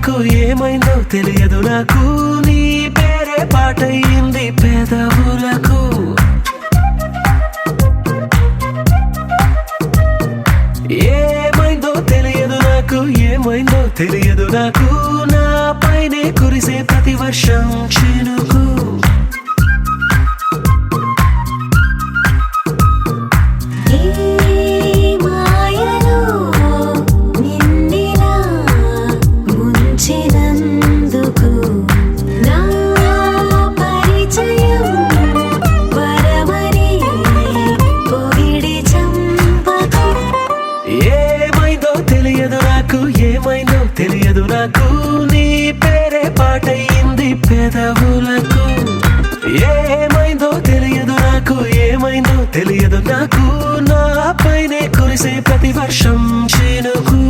నాకు ఏమైందో తెలియదు నాకు నీ పేరే పాటయింది పెదవులకు ఏమైందో తెలియదు నాకు ఏమైందో తెలియదు నాకు నా పైనే కురిసే ప్రతి వర్షం చినుకు తెలియదు నాకు నీ పేరే పాటయింది పెదవులకు ఏమైందో తెలియదు నాకు ఏమైందో తెలియదు నాకు నా పైనే కురిసే ప్రతి వర్షం చినుకు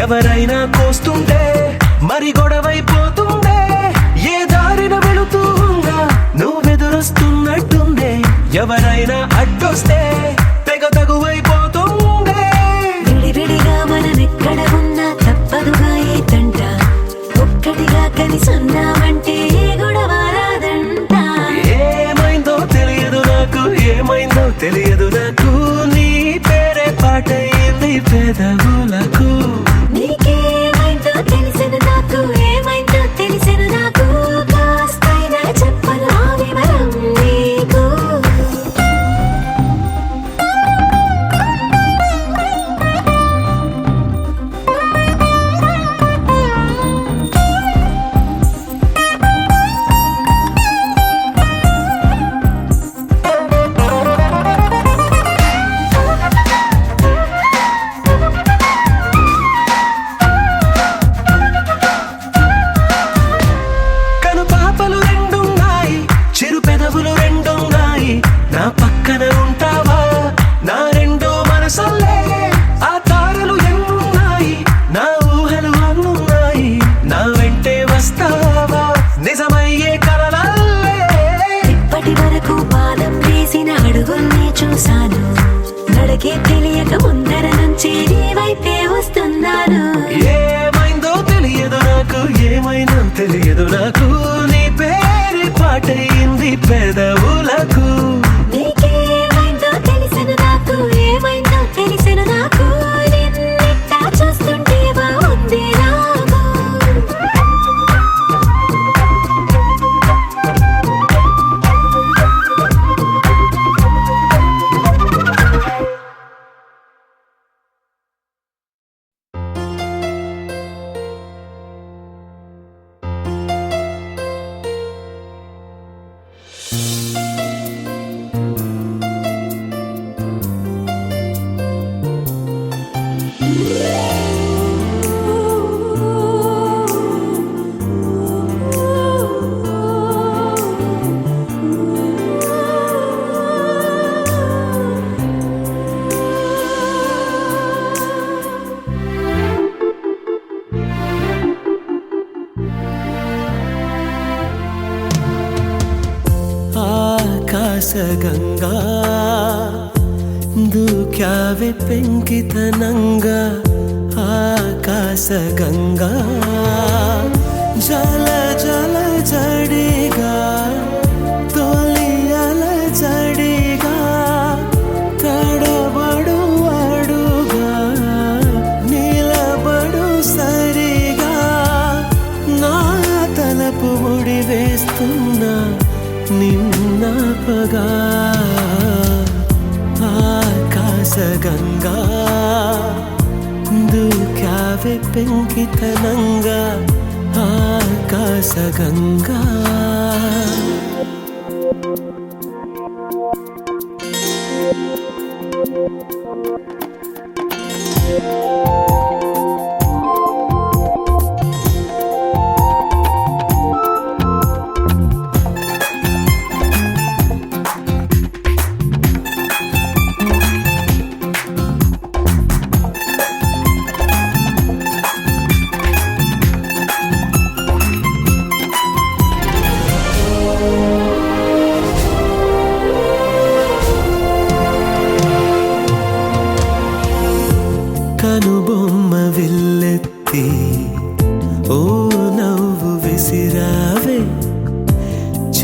ఎవరైనా కోస్తుంటే మరి గొడవైపోతుందే ఏ దారిన వెళుతుందా నువ్వెదురొస్తున్నట్టుందే ఎవరైనా అడ్డొస్తే తెగ తగువైపోతుందే విడివిడిగా మనమెక్కడ ఉన్నా తప్పదుగా ఏ తంట ఒక్కటిగా కలిసున్నామంటే గొడవ రాదంట ఏమైందో తెలియదు నాకు ఏమైందో తెలియదు నాకు నీ పేరే పాటయింది పెదవులకు నా పక్కన ఉంటావా నా రెండో మనసల్లే ఆ తారలు ఎన్నున్నాయి నా ఊహలు అన్నున్నాయి నా వెంటే వస్తావా నిజమయ్యే కలలల్లే ఇప్పటి వరకు పాదం వేసిన అడుగుల్ని చూశాను నడకే తెలియక ముందర నుంచి నీ వైపే వస్తున్నాను ఏమైందో తెలియదు నాకు ఏమైందో తెలియదు నాకు నీ పేరు పాటయింది పెదవులకు ఆకాశగంగా దూక్యావే పెంకితనంగా ఆకాశగంగా జల జల జడిగా తొలి అల జడిగా తడబడు అడుగా నిలబడు సరిగా నా తలపు ముడి వేస్తున్నా నిన్నపగా ఆకాశగంగా దూక్యావే పెంకితనంగా ఆకాశగంగా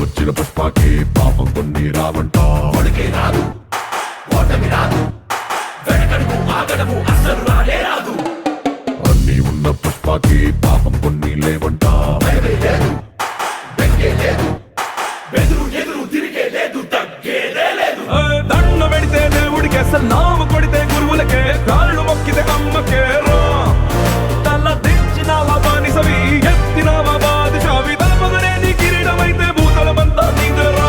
వచ్చిన పుష్పకి పాపం కొన్ని రావంట. ఒడికే రాదు ఓటమి రాదు వెనకడుగు ఆగడము అస్సలు రానే రాదు. అన్ని ఉన్న పుష్పకి పాపం కొన్ని లేవంట. భయమే లేదు బెంగే లేదు బెదురు ఎదురు తిరిగే లేదు తగ్గేదే లేదు. దండ పెడితే దేవుడికి అసలు నామ కొడితే గురువులకే కాళ్ళు మొక్కితే అమ్మకే రా. తల దించినావా బానిసవి ఎత్తినావా బాదిషావి తలపగనే నీ కిరీటమైతే భూతలమంతా నీదేరా.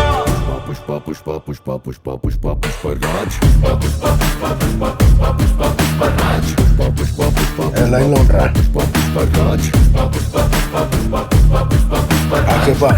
పుష్ప పుష్ప పుష్ప పుష్ప పుష్ప పుష్పరాజ్. పుష్ప పుష్ప పుష్ప పుష్ప పుష్ప పుష్ప పుష్పరాజ్. పుష్ప పుష్ప పుష్ప లైన్ లో ఉంటారా? పుష్ప పుష్పరాజ్. పుష్ప పుష్ప పుష్ప పుష్ప పుష్ప పుష్ప పుష్పరాజ్. చెప్పా